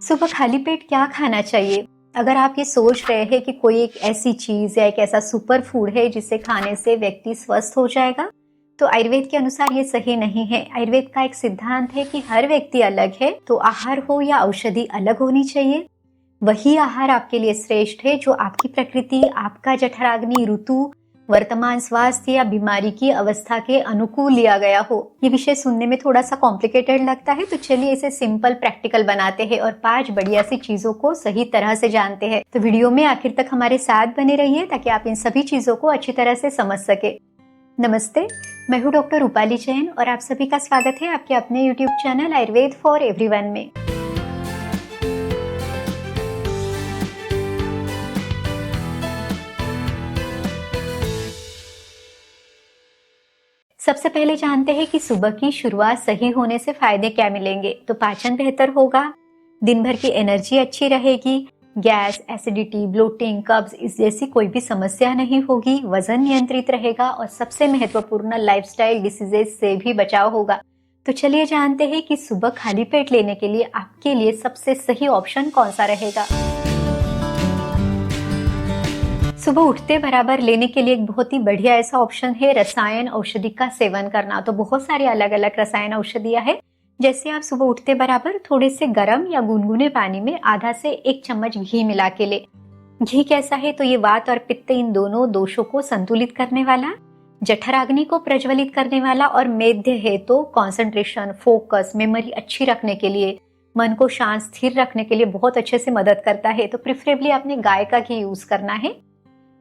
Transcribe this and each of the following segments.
सुबह खाली पेट क्या खाना चाहिए? अगर आप ये सोच रहे हैं कि कोई एक ऐसी चीज या एक ऐसा सुपर फूड है जिसे खाने से व्यक्ति स्वस्थ हो जाएगा, तो आयुर्वेद के अनुसार ये सही नहीं है। आयुर्वेद का एक सिद्धांत है कि हर व्यक्ति अलग है, तो आहार हो या औषधि अलग होनी चाहिए। वही आहार आपके लिए श्रेष्ठ है जो आपकी प्रकृति, आपका जठराग्नि, ऋतु, वर्तमान स्वास्थ्य या बीमारी की अवस्था के अनुकूल लिया गया हो। ये विषय सुनने में थोड़ा सा कॉम्प्लिकेटेड लगता है, तो चलिए इसे सिंपल प्रैक्टिकल बनाते हैं और 5 बढ़िया सी चीजों को सही तरह से जानते हैं। तो वीडियो में आखिर तक हमारे साथ बने रहिए ताकि आप इन सभी चीजों को अच्छी तरह से समझ सके। नमस्ते, मैं हूँ डॉक्टर रूपाली जैन और आप सभी का स्वागत है आपके अपने YouTube channel Ayurveda for everyone में। सबसे पहले जानते हैं कि सुबह की शुरुआत सही होने से फायदे क्या मिलेंगे। तो पाचन बेहतर होगा, दिन भर की एनर्जी अच्छी रहेगी, गैस, एसिडिटी, ब्लोटिंग, कब्ज इस जैसी कोई भी समस्या नहीं होगी, वजन नियंत्रित रहेगा और सबसे महत्वपूर्ण लाइफस्टाइल डिसीजेज से भी बचाव होगा। तो चलिए जानते हैं कि सुबह खाली पेट लेने के लिए आपके लिए सबसे सही ऑप्शन कौन सा रहेगा। सुबह उठते बराबर लेने के लिए एक बहुत ही बढ़िया ऐसा ऑप्शन है रसायन औषधि का सेवन करना। तो बहुत सारी अलग अलग रसायन औषधियां हैं, जैसे आप सुबह उठते बराबर थोड़े से गर्म या गुनगुने पानी में आधा से 1 चम्मच घी मिला के ले। घी कैसा है? तो ये वात और पित्त इन दोनों दोषों को संतुलित करने वाला, जठराग्नि को प्रज्वलित करने वाला और मेध्य है तो कंसंट्रेशन, फोकस, मेमोरी अच्छी रखने के लिए, मन को शांत स्थिर रखने के लिए बहुत अच्छे से मदद करता है। तो प्रिफरेबली आपने गाय का घी यूज करना है।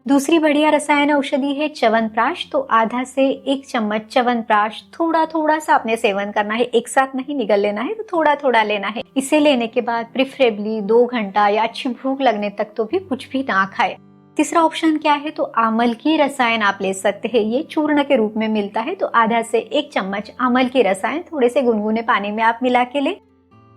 दूसरी बढ़िया रसायन औषधि है च्यवनप्राश। तो आधा से 1 चम्मच च्यवनप्राश थोड़ा थोड़ा सा आपने सेवन करना है, एक साथ नहीं निगल लेना है, तो थोड़ा थोड़ा लेना है। इसे लेने के बाद प्रिफरेबली 2 घंटा या अच्छी भूख लगने तक तो भी कुछ भी ना खाए। तीसरा ऑप्शन क्या है? तो आमल की रसायन आप ले सकते हैं, ये चूर्ण के रूप में मिलता है। तो आधा से 1 चम्मच आमल की रसायन थोड़े से गुनगुने पानी में आप मिला के ले।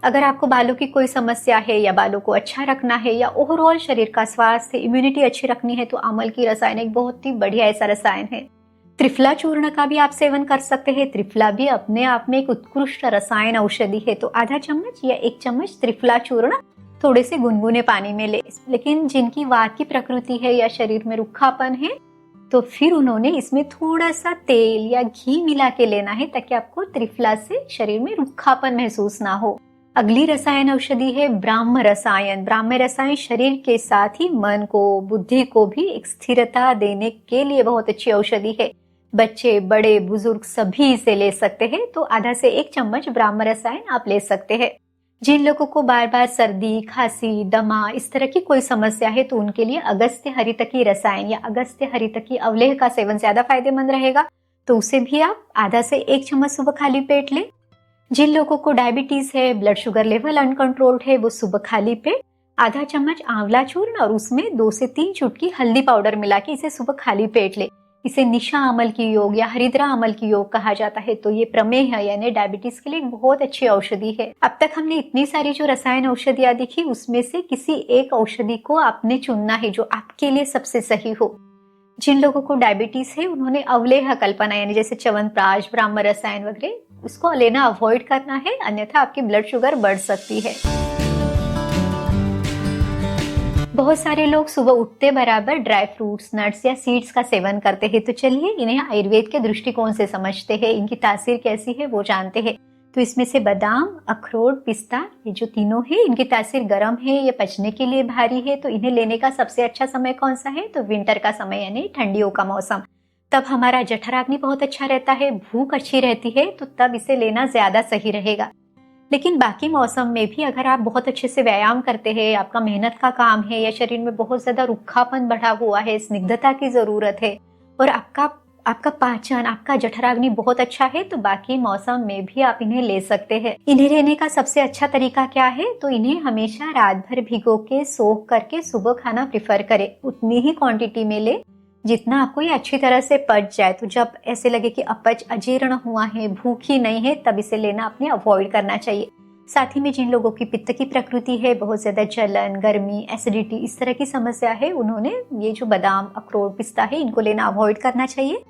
अगर आपको बालों की कोई समस्या है या बालों को अच्छा रखना है या ओवरऑल शरीर का स्वास्थ्य, इम्यूनिटी अच्छी रखनी है, तो आमल की रसायन एक बहुत ही बढ़िया ऐसा रसायन है। त्रिफला चूर्ण का भी आप सेवन कर सकते हैं। त्रिफला भी अपने आप में एक उत्कृष्ट रसायन औषधि है। तो आधा चम्मच या 1 चम्मच त्रिफला चूर्ण थोड़े से गुनगुने पानी में ले। लेकिन जिनकी वात की प्रकृति है या शरीर में रुखापन है, तो फिर उन्होंने इसमें थोड़ा सा तेल या घी मिला के लेना है ताकि आपको त्रिफला से शरीर में रुखापन महसूस ना हो। अगली रसायन औषधि है ब्राह्म रसायन। ब्राह्म रसायन शरीर के साथ ही मन को, बुद्धि को भी एक स्थिरता देने के लिए बहुत अच्छी औषधि है। बच्चे, बड़े, बुजुर्ग सभी इसे ले सकते हैं। तो आधा से 1 चम्मच ब्राह्म रसायन आप ले सकते हैं। जिन लोगों को बार बार सर्दी, खांसी, दमा इस तरह की कोई समस्या है, तो उनके लिए अगस्त्य हरितकी रसायन या अगस्त्य हरितकी अवलेह का सेवन ज्यादा फायदेमंद रहेगा। तो उसे भी आप आधा से 1 चम्मच सुबह खाली पेट लें। जिन लोगों को डायबिटीज है, ब्लड शुगर लेवल अनकंट्रोल्ड है, वो सुबह खाली पेट आधा चम्मच आंवला चूर्ण और उसमें 2 से 3 चुटकी हल्दी पाउडर मिला के इसे सुबह खाली पेट ले। इसे निशा अमल की योग या हरिद्रा अमल की योग कहा जाता है। तो ये प्रमेह यानी डायबिटीज के लिए एक बहुत अच्छी औषधि है। अब तक हमने इतनी सारी जो रसायन औषधियां देखी, उसमें से किसी एक औषधि को आपने चुनना है जो आपके लिए सबसे सही हो। जिन लोगों को डायबिटीज है, उन्होंने अवलेह कल्पना यानी जैसे च्यवनप्राश, ब्राह्म रसायन वगैरह उसको लेना अवॉइड करना है, अन्यथा आपकी ब्लड शुगर बढ़ सकती है। बहुत सारे लोग सुबह उठते बराबर ड्राई फ्रूट्स, नट्स या सीड्स का सेवन करते हैं। तो चलिए इन्हें आयुर्वेद के दृष्टिकोण से समझते हैं, इनकी तासीर कैसी है वो जानते हैं। तो इसमें से बादाम, अखरोट, पिस्ता, ये जो तीनों है, इनकी तासीर गर्म है, ये पचने के लिए भारी है। तो इन्हें लेने का सबसे अच्छा समय कौन सा है? तो विंटर का समय यानी ठंडियों का मौसम। तब हमारा जठराग्नि बहुत अच्छा रहता है, भूख अच्छी रहती है, तो तब इसे लेना ज्यादा सही रहेगा। लेकिन बाकी मौसम में भी अगर आप बहुत अच्छे से व्यायाम करते हैं, आपका मेहनत का काम है या शरीर में बहुत ज्यादा रुखापन बढ़ा हुआ है, स्निग्धता की जरूरत है और आपका पाचन, आपका जठराग्नि बहुत अच्छा है, तो बाकी मौसम में भी आप इन्हें ले सकते हैं। इन्हें लेने का सबसे अच्छा तरीका क्या है? तो इन्हें हमेशा रात भर भिगो के सोख करके सुबह खाना प्रिफर करें। उतनी ही क्वांटिटी में ले जितना आपको ये अच्छी तरह से पच जाए। तो जब ऐसे लगे कि अपच, अजीर्ण हुआ है, भूख ही नहीं है, तब इसे लेना आपने अवॉइड करना चाहिए। साथ ही में जिन लोगों की पित्त की प्रकृति है, बहुत ज्यादा जलन, गर्मी, एसिडिटी इस तरह की समस्या है, उन्होंने ये जो बादाम, अखरोट, पिस्ता है, इनको लेना अवॉइड करना चाहिए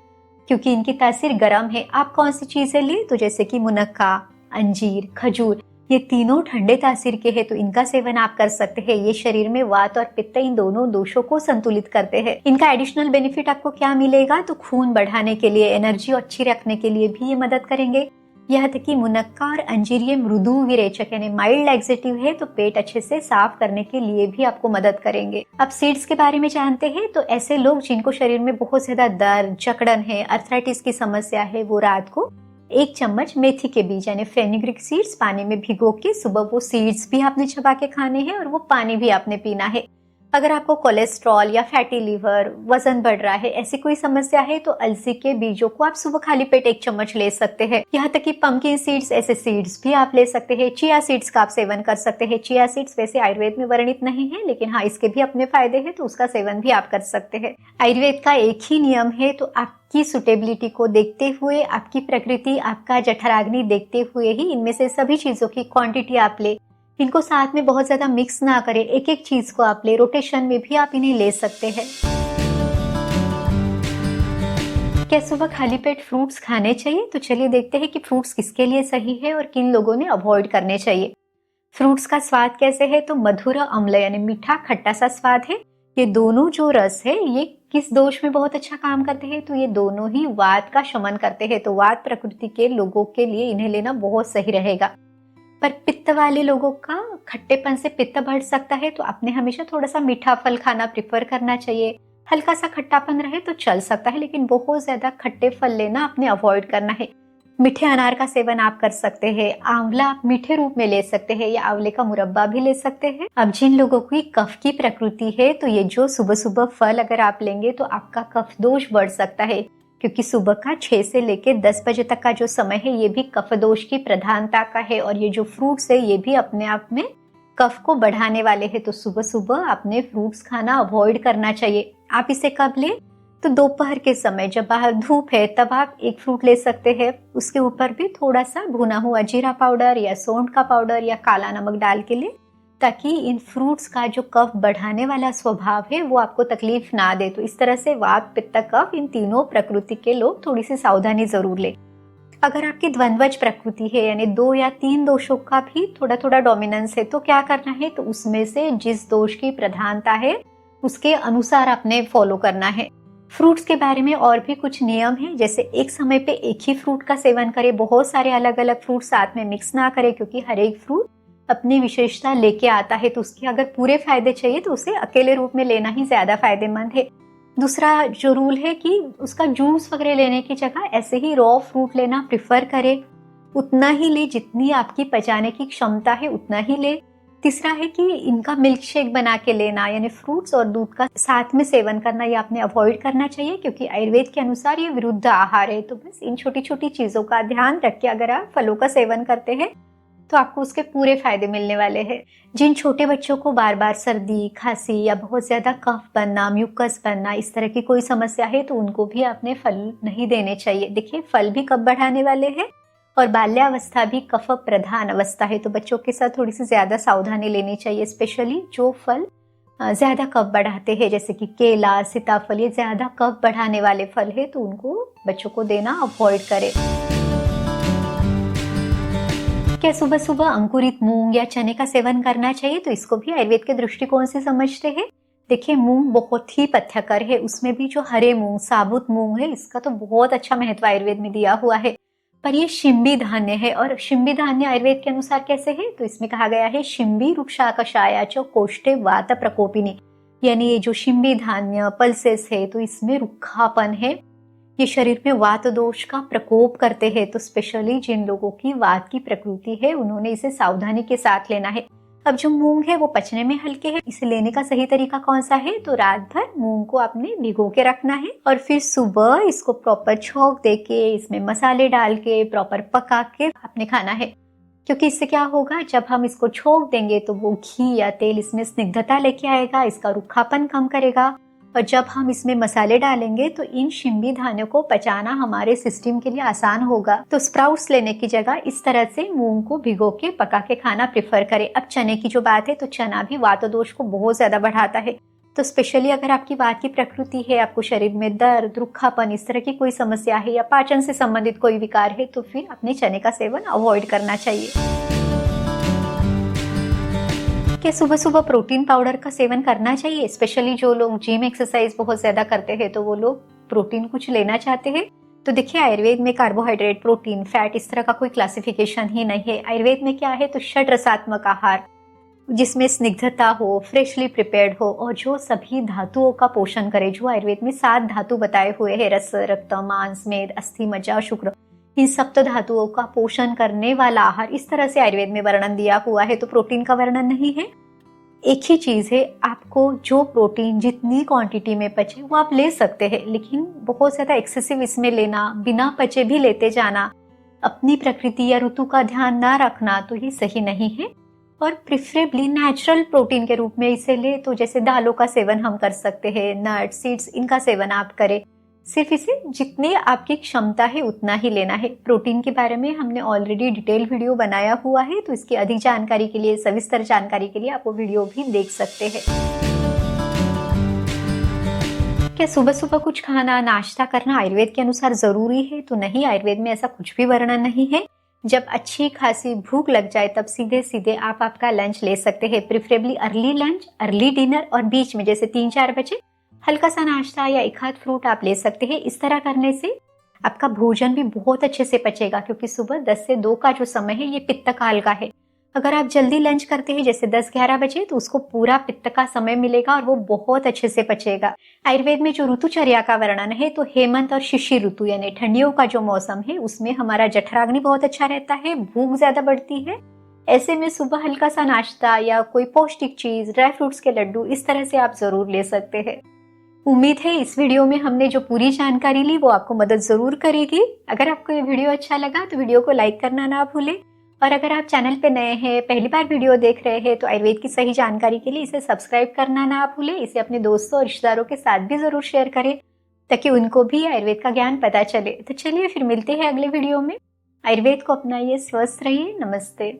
क्योंकि इनकी तासीर गर्म है। आप कौन सी चीजें ले? तो जैसे कि मुनक्का, अंजीर, खजूर, ये तीनों ठंडे तासीर के हैं, तो इनका सेवन आप कर सकते हैं। ये शरीर में वात और पित्त इन दोनों दोषों को संतुलित करते हैं। इनका एडिशनल बेनिफिट आपको क्या मिलेगा, तो खून बढ़ाने के लिए, एनर्जी अच्छी रखने के लिए भी ये मदद करेंगे। यह तक कि मुनक्का और अंजीर ये मृदु विरेचक यानी माइल्ड लैक्सेटिव है, तो पेट अच्छे से साफ करने के लिए भी आपको मदद करेंगे। अब सीड्स के बारे में जानते हैं, तो ऐसे लोग जिनको शरीर में बहुत ज्यादा दर्द, जकड़न है, अर्थराइटिस की समस्या है, वो रात को 1 चम्मच मेथी के बीज यानी फेनुग्रीक सीड्स पानी में भिगो के सुबह वो सीड्स भी आपने चबा के खाने हैं और वो पानी भी आपने पीना है। अगर आपको कोलेस्ट्रॉल या फैटी लिवर, वजन बढ़ रहा है, ऐसी कोई समस्या है, तो अलसी के बीजों को आप सुबह खाली पेट 1 चम्मच ले सकते हैं। यहाँ तक कि पंपकिन सीड्स, ऐसे सीड्स भी आप ले सकते हैं। चिया सीड्स का आप सेवन कर सकते हैं। चिया सीड्स वैसे आयुर्वेद में वर्णित नहीं है, लेकिन हाँ, इसके भी अपने फायदे हैं, तो उसका सेवन भी आप कर सकते हैं। आयुर्वेद का एक ही नियम है, तो आपकी सुटेबिलिटी को देखते हुए, आपकी प्रकृति, आपका जठराग्नि देखते हुए ही इनमें से सभी चीजों की क्वांटिटी आप ले। इनको साथ में बहुत ज्यादा मिक्स ना करें, एक एक चीज को आप ले, रोटेशन में भी आप इन्हें ले सकते हैं। क्या सुबह खाली पेट फ्रूट्स खाने चाहिए? तो चलिए देखते हैं कि फ्रूट्स किसके लिए सही है और किन लोगों ने अवॉइड करने चाहिए। फ्रूट्स का स्वाद कैसे है, तो मधुर अम्ल यानी मीठा खट्टा सा स्वाद है। ये दोनों जो रस है, ये किस दोष में बहुत अच्छा काम करते हैं, तो ये दोनों ही वात का शमन करते हैं। तो वात प्रकृति के लोगों के लिए इन्हें लेना बहुत सही रहेगा। पर पित्त वाले लोगों का खट्टेपन से पित्त बढ़ सकता है, तो आपने हमेशा थोड़ा सा मीठा फल खाना प्रिफर करना चाहिए। हल्का सा खट्टापन रहे तो चल सकता है, लेकिन बहुत ज्यादा खट्टे फल लेना आपने अवॉइड करना है। मीठे अनार का सेवन आप कर सकते हैं। आंवला आप मीठे रूप में ले सकते हैं, या आंवले का मुरब्बा भी ले सकते हैं। अब जिन लोगों की कफ की प्रकृति है, तो ये जो सुबह सुबह फल अगर आप लेंगे तो आपका कफ दोष बढ़ सकता है, क्योंकि सुबह का 6 से लेकर 10 बजे तक का जो समय है, ये भी कफ दोष की प्रधानता का है। और ये जो फ्रूट्स है, ये भी अपने आप में कफ को बढ़ाने वाले हैं। तो सुबह सुबह आपने फ्रूट्स खाना अवॉइड करना चाहिए। आप इसे कब लें, तो दोपहर के समय जब बाहर धूप है, तब आप 1 फ्रूट ले सकते हैं। उसके ऊपर भी थोड़ा सा भुना हुआ जीरा पाउडर या सौंठ का पाउडर या काला नमक डाल के ले, ताकि इन फ्रूट्स का जो कफ बढ़ाने वाला स्वभाव है वो आपको तकलीफ ना दे। तो इस तरह से वात, पित्त, कफ, इन तीनों प्रकृति के लोग थोड़ी सी सावधानी जरूर ले। अगर आपकी द्वंद्वज प्रकृति है, यानी 2 या 3 दोषों का भी थोड़ा थोड़ा डोमिनेंस है, तो क्या करना है, तो उसमें से जिस दोष की प्रधानता है उसके अनुसार आपने फॉलो करना है। फ्रूट्स के बारे में और भी कुछ नियम है, जैसे एक समय पे एक ही फ्रूट का सेवन करें, बहुत सारे अलग अलग फ्रूट साथ में मिक्स ना करें, क्योंकि हर एक फ्रूट अपनी विशेषता लेके आता है। तो उसके अगर पूरे फायदे चाहिए तो उसे अकेले रूप में लेना ही ज्यादा फायदेमंद है। दूसरा जो रूल है कि उसका जूस वगैरह लेने की जगह ऐसे ही रॉ फ्रूट लेना प्रिफर करें। उतना ही ले जितनी आपकी पचाने की क्षमता है, उतना ही ले। तीसरा है कि इनका मिल्क शेक बना के लेना, यानी फ्रूट्स और दूध का साथ में सेवन करना, ये आपने अवॉइड करना चाहिए, क्योंकि आयुर्वेद के अनुसार ये विरुद्ध आहार है। तो बस इन छोटी छोटी चीजों का ध्यान रख के अगर आप फलों का सेवन करते हैं तो आपको उसके पूरे फायदे मिलने वाले हैं। जिन छोटे बच्चों को बार बार सर्दी, खांसी या बहुत ज्यादा कफ बनना, म्यूकस बनना, इस तरह की कोई समस्या है, तो उनको भी आपने फल नहीं देने चाहिए। देखिए, फल भी कफ बढ़ाने वाले हैं और बाल्यावस्था भी कफ प्रधान अवस्था है, तो बच्चों के साथ थोड़ी सी ज्यादा सावधानी लेनी चाहिए। स्पेशली जो फल ज्यादा कफ बढ़ाते हैं, जैसे कि केला, सीताफल, ये ज्यादा कफ बढ़ाने वाले फल है, तो उनको बच्चों को देना अवॉइड करें। क्या सुबह सुबह अंकुरित मूंग या चने का सेवन करना चाहिए? तो इसको भी आयुर्वेद के दृष्टिकोण से समझते हैं। देखिए, मूंग बहुत ही पथ्यकर है, उसमें भी जो हरे मूंग, साबुत मूंग है, इसका तो बहुत अच्छा महत्व आयुर्वेद में दिया हुआ है। पर ये शिंबी धान्य है, और शिंबी धान्य आयुर्वेद के अनुसार कैसे है, तो इसमें कहा गया है शिंबी रुक्षा कषाया च कोष्ठे वात प्रकोपिनी, यानी ये जो शिंबी धान्य पल्सेस है, तो इसमें रुखापन है, ये शरीर में वात दोष का प्रकोप करते हैं। तो स्पेशली जिन लोगों की वात की प्रकृति है, उन्होंने इसे सावधानी के साथ लेना है। अब जो मूंग है वो पचने में हल्के है, इसे लेने का सही तरीका कौन सा है, तो रात भर मूंग को आपने भिगो के रखना है और फिर सुबह इसको प्रॉपर छौंक देके, इसमें मसाले डाल के प्रॉपर पका के आपने खाना है। क्योंकि इससे क्या होगा, जब हम इसको छौंक देंगे तो वो घी या तेल इसमें स्निग्धता लेके आएगा, इसका रूखापन कम करेगा, और जब हम इसमें मसाले डालेंगे तो इन शिंबी धान्यों को पचाना हमारे सिस्टम के लिए आसान होगा। तो स्प्राउट्स लेने की जगह इस तरह से मूंग को भिगो के पका के खाना प्रेफर करें। अब चने की जो बात है, तो चना भी वात दोष को बहुत ज्यादा बढ़ाता है। तो स्पेशली अगर आपकी वात की प्रकृति है, आपको शरीर में दर्द, रूखापन, इस तरह की कोई समस्या है, या पाचन से संबंधित कोई विकार है, तो फिर अपने चने का सेवन अवॉइड करना चाहिए। क्या सुबह सुबह प्रोटीन पाउडर का सेवन करना चाहिए? स्पेशली जो लोग जिम एक्सरसाइज बहुत ज्यादा करते हैं तो वो लोग प्रोटीन कुछ लेना चाहते हैं। तो देखिए, आयुर्वेद में कार्बोहाइड्रेट, प्रोटीन, फैट इस तरह का कोई क्लासिफिकेशन ही नहीं है। आयुर्वेद में क्या है तो षड रसात्मक आहार, जिसमें स्निग्धता हो, फ्रेशली प्रिपेयर्ड हो और जो सभी धातुओं का पोषण करे। जो आयुर्वेद में 7 धातु बताए हुए हैं, रस, रक्त, मांस, मेद, अस्थि, मज्जा, शुक्र, इन सप्त धातुओं का पोषण करने वाला आहार, इस तरह से आयुर्वेद में वर्णन दिया हुआ है। तो प्रोटीन का वर्णन नहीं है। एक ही चीज है, आपको जो प्रोटीन जितनी क्वांटिटी में पचे वो आप ले सकते हैं, लेकिन बहुत ज्यादा एक्सेसिव इसमें लेना, बिना पचे भी लेते जाना, अपनी प्रकृति या ऋतु का ध्यान ना रखना, तो ये सही नहीं है। और प्रिफरेबली नेचुरल प्रोटीन के रूप में इसे ले, तो जैसे दालों का सेवन हम कर सकते हैं, नट्स, सीड्स, इनका सेवन आप करें। सिर्फ इसे जितनी आपकी क्षमता है उतना ही लेना है। प्रोटीन के बारे में हमने ऑलरेडी डिटेल वीडियो बनाया हुआ है, तो इसकी अधिक जानकारी के लिए, सविस्तर जानकारी के लिए आप वो वीडियो भी देख सकते हैं। क्या सुबह सुबह कुछ खाना, नाश्ता करना आयुर्वेद के अनुसार जरूरी है? तो नहीं, आयुर्वेद में ऐसा कुछ भी वर्णन नहीं है। जब अच्छी खासी भूख लग जाए तब सीधे सीधे आप आपका लंच ले सकते हैं। Preferably early lunch, early dinner और बीच में जैसे 3-4 बजे हल्का सा नाश्ता या एक आध फ्रूट आप ले सकते हैं। इस तरह करने से आपका भोजन भी बहुत अच्छे से पचेगा, क्योंकि सुबह 10 से 2 का जो समय है ये पित्त काल का है। अगर आप जल्दी लंच करते हैं जैसे 10-11 बजे, तो उसको पूरा पित्त का समय मिलेगा और वो बहुत अच्छे से पचेगा। आयुर्वेद में जो ऋतुचर्या का वर्णन है, तो हेमंत और शिशिर ऋतु यानी ठंडियों का जो मौसम है, उसमें हमारा जठराग्नि बहुत अच्छा रहता है, भूख ज्यादा बढ़ती है। ऐसे में सुबह हल्का सा नाश्ता या कोई पौष्टिक चीज, ड्राई फ्रूट्स के लड्डू, इस तरह से आप जरूर ले सकते हैं। उम्मीद है इस वीडियो में हमने जो पूरी जानकारी ली वो आपको मदद जरूर करेगी। अगर आपको ये वीडियो अच्छा लगा तो वीडियो को लाइक करना ना भूलें, और अगर आप चैनल पे नए हैं, पहली बार वीडियो देख रहे हैं, तो आयुर्वेद की सही जानकारी के लिए इसे सब्सक्राइब करना ना भूलें। इसे अपने दोस्तों और रिश्तेदारों के साथ भी जरूर शेयर करें, ताकि उनको भी आयुर्वेद का ज्ञान पता चले। तो चलिए फिर मिलते हैं अगले वीडियो में। आयुर्वेद को अपनाइए, स्वस्थ रहिए। नमस्ते।